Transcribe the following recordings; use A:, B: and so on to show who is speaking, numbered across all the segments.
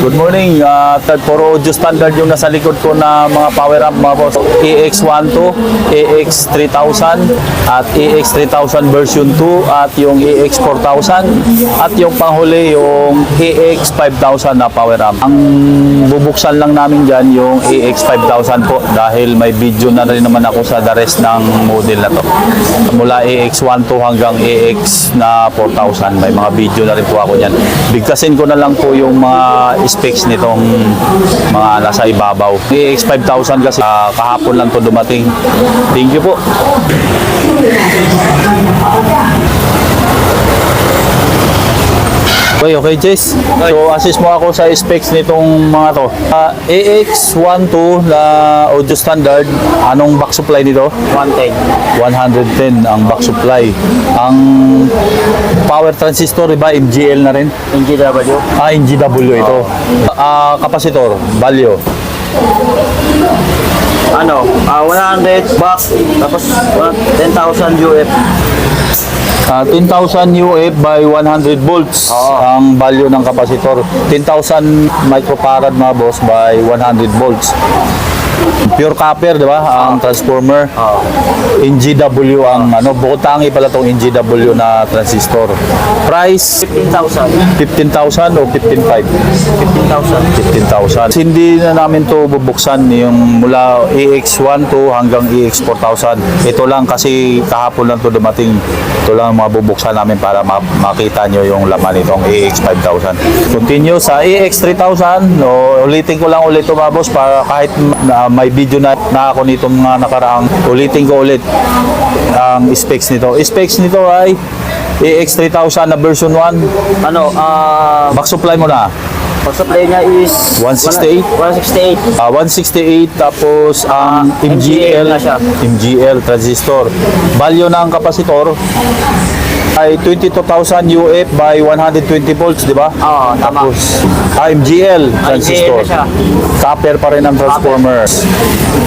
A: Good morning. Puro audio standard yung nasa likod ko na mga power amp mga boss. AX12, AX3000 at AX3000 version 2 at yung AX4000 at yung panghuli yung AX5000 na power amp. Ang bubuksan lang namin dyan yung AX5000 po dahil may video na rin naman ako sa the rest ng model na to. Mula AX12 hanggang AX na 4000 may mga video na rin po ako dyan. Bigkasin ko na lang po yung mga specs nitong mga nasa ibabaw. AX5000 kasi kahapon lang to dumating. Thank you po. Okay, Jess. So, assist mo ako sa specs nitong mga to. AX12 na audio standard, anong back supply nito?
B: 110.
A: 110 ang back supply. Ang power transistor, iba, MGL na rin?
B: NGW.
A: NGW ito. Kapasitor, value.
B: 100 back, tapos 10,000 UF.
A: 10,000 UF by 100 volts ang value ng kapasitor. 10,000 microfarad mga boss by 100 volts. Pure copper, di ba? Ang transformer. NGW ang bukod tangi pala tong NGW na transistor. Price
B: 15,000.
A: 15,000 o 15,500?
B: 15,000.
A: 15,000. Hindi na namin to bubuksan yung mula AX12 hanggang AX4000. Ito lang kasi kahapon lang to dumating. Ito lang mabubuksan namin para makita nyo yung laman nitong AX5000. Continue sa AX3000. Ulitin ko lang ulit ito mga boss para kahit may video na ako nitong mga nakaraang, ulitin ko ulit ang specs nito. Specs nito ay AX3000 na version 1. Back supply mo na.
B: Pag supply niya is
A: 168?
B: 168.
A: 168 tapos ang MGL
B: na siya.
A: MGL transistor. Value ng kapasitor ay 22,000 UF by 120 volts, di ba?
B: Oo, tama.
A: Tapos MGL transistor.
B: MGL na siya.
A: Copper pa rin ang transformer.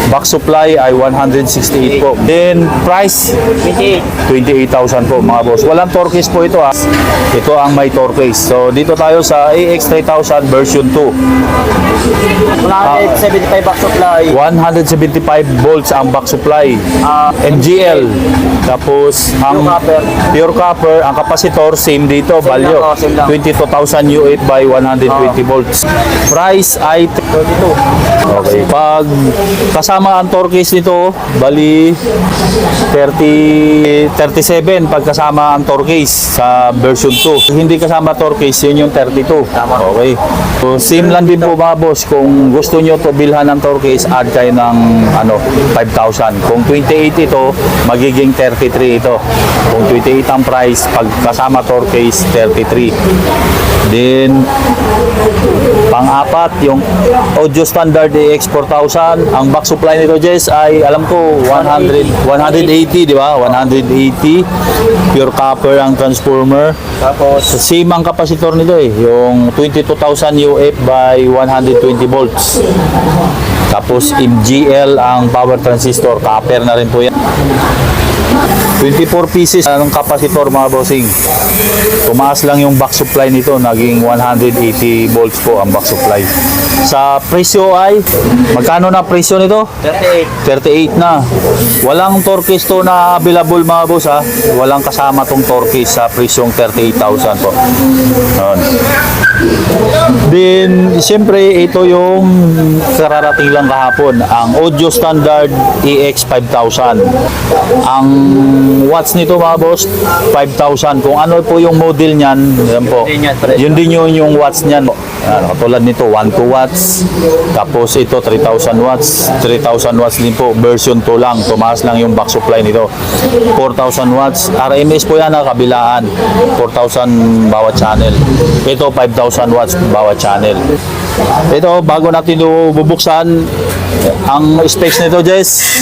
A: Back supply ay 168 po. Then price 28,000 po mga boss. Walang torques po ito ha. Ito ang may torques. So dito tayo sa AX3000 version 2.
B: 175 back supply.
A: 175 volts ang back supply. MGL. Tapos ang pure copper, ang kapasitor same dito, value
B: same lang.
A: 22,000 UF by 120 volts. Price ay
B: 32.
A: Okay. Pag kasama ang torques nito, bali 37 pag kasama ang torques sa version 2. Hindi kasama torques, yun yung 32. Okay. So same lang din po mga boss. Kung gusto nyo to bilhan ng torques, add kayo ng 5,000. Kung 28 ito, magiging 33 ito. Kung 28 ang price, pag kasama torques, 33. Then pang-apat, yung audio standard AX4000. Ang back supply nito, Jess, ay alam ko 180, di ba? 180 pure copper ang transformer.
B: Tapos
A: Same ang kapasitor nito yung 22,000 UF by 120 volts. Tapos MGL ang power transistor, copper na rin po yan. 24 pieces ng kapasitor mga bossing. Tumaas lang yung back supply nito, naging 180 volts po ang back supply. Sa presyo ay, magkano na presyo nito?
B: 38.
A: 38 na. Walang torques to na available mga boss ha. Walang kasama tong torques sa presyong 38,000 po. Ayan. Then, siyempre, ito yung kararating lang kahapon, ang audio standard EX5000. Ang watts nito mga boss, 5,000. Kung ano po yung model niyan, yan po. Yun din yung watts niyan. Katulad nito, 12 watts. Tapos ito, 3,000 watts. 3,000 watts din po. Version 2 lang. Tumaas lang yung back supply nito. 4,000 watts. RMS po yan, kabilaan. 4,000 bawat channel. Ito, 5,000 watts bawat channel. Ito, bago natin ito bubuksan, ang specs nito, Jess,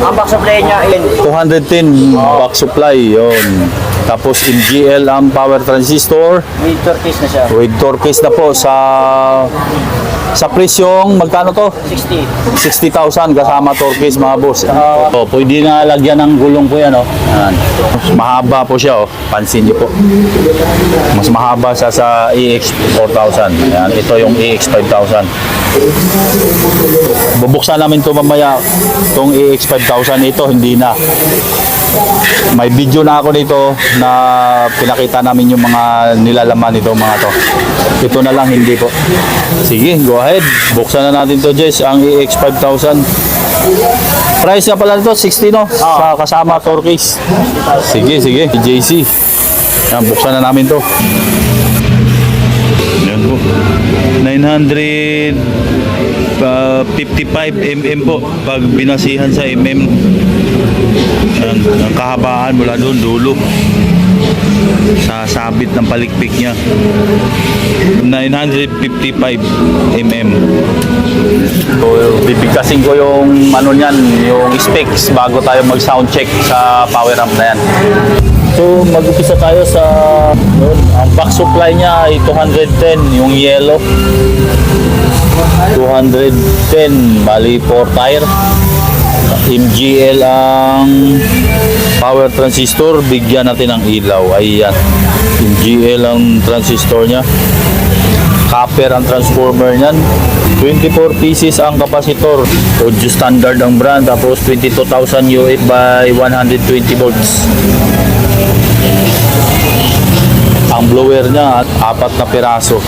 B: Ang back supply niya in
A: 210 back supply, yun. Tapos MGL ang power transistor.
B: With Turkish na siya.
A: With torques na po sa presyong magkano to?
B: 60.
A: 60,000 kasama torques mga boss. So, pwede na lagyan ng gulong po yan, oh. Yan. Mas mahaba po siya, oh. Pansin niyo po. Mas mahaba siya sa EX4000. Yan, ito yung EX5000. Bubuksan namin to mamaya. Itong EX5000 ito, hindi na. May video na ako dito na pinakita namin yung mga nilalaman nito mga to. Ito na lang hindi po. Sige, go ahead. Buksan na natin to, Jess, ang EX5000. Price nga pala nito 60, no? Sa kasama torques. Sige, sige. JC. Yan, buksan na namin to. Yan po. 955 mm po pag binasihan sa mm. Yan, ang kahabaan mula doon dulo sa sabit ng palikpik niya 955 mm. So bibigkasin ko yung ano niyan, yung specs bago tayo mag sound check sa power amp na yan. So mag-upisa tayo sa yun, ang back supply niya ay 210 yung yellow 210 bali 4 tire. MGL ang power transistor, bigyan natin ng ilaw. Ayan, MGL ang transistor nya, copper ang transformer nyan, 24 pieces ang kapasitor, audio standard ang brand, tapos 22,000 UF by 120 volts. Ang blower nya, 4 na piraso.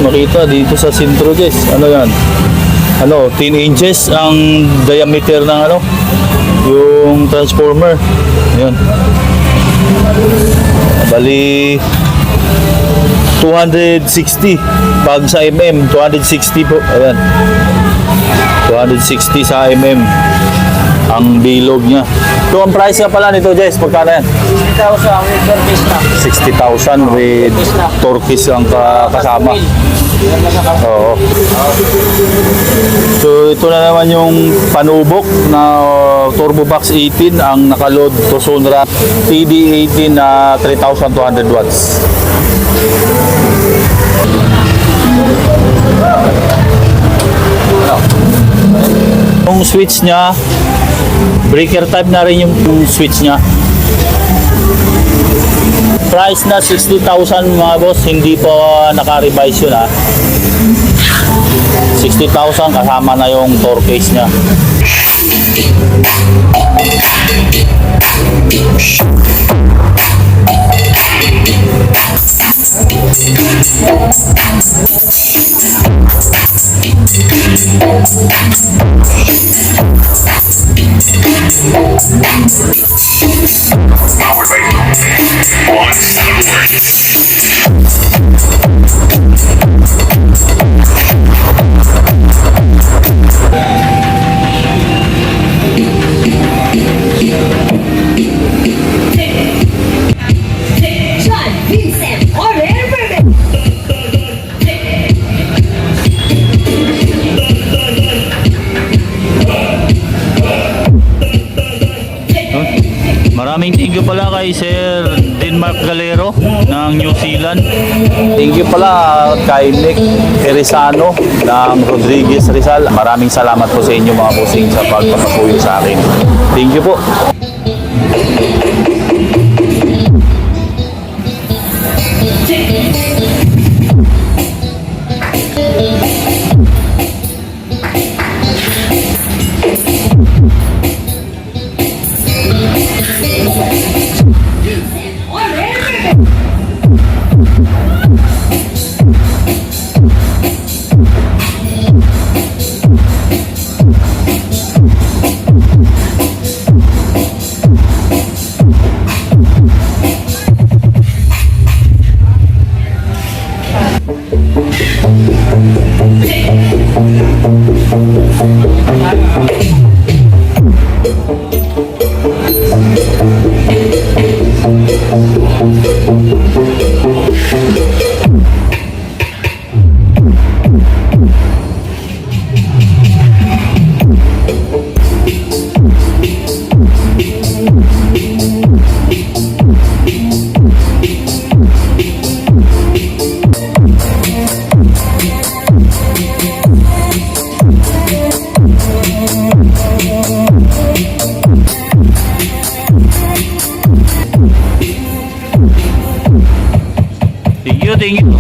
A: Makita dito sa sintro, Jess, ano yan? 10 inches ang diameter ng yung transformer. Yan. Bali 260 pag sa mm, 260 po. Ayan. 260 sa mm ang bilog niya. So ang price nga pala nito, Jess, pagkano yan?
B: 60,000 with Turkish60,000
A: with torques
B: na.
A: ang kasama. Oo. So ito na naman yung panubok na Turbo Box 18 ang nakaload to Sonra TD18 na 3,200 watts. Yung switch niya, breaker type na rin yung switch niya. Price na 60,000 mga boss, hindi po naka-revise yun ha. 60,000 kasama na yung torques niya.
C: Powered by One Sound.
D: John Vincent Orever.
A: Maraming thank you pala kay Sir Denmark Galero ng New Zealand. Thank you pala kay Nick Erizano ng Rodriguez Rizal. Maraming salamat po sa inyo mga bossing sa pagpapasuyo sa akin. Thank you po. you, thank you.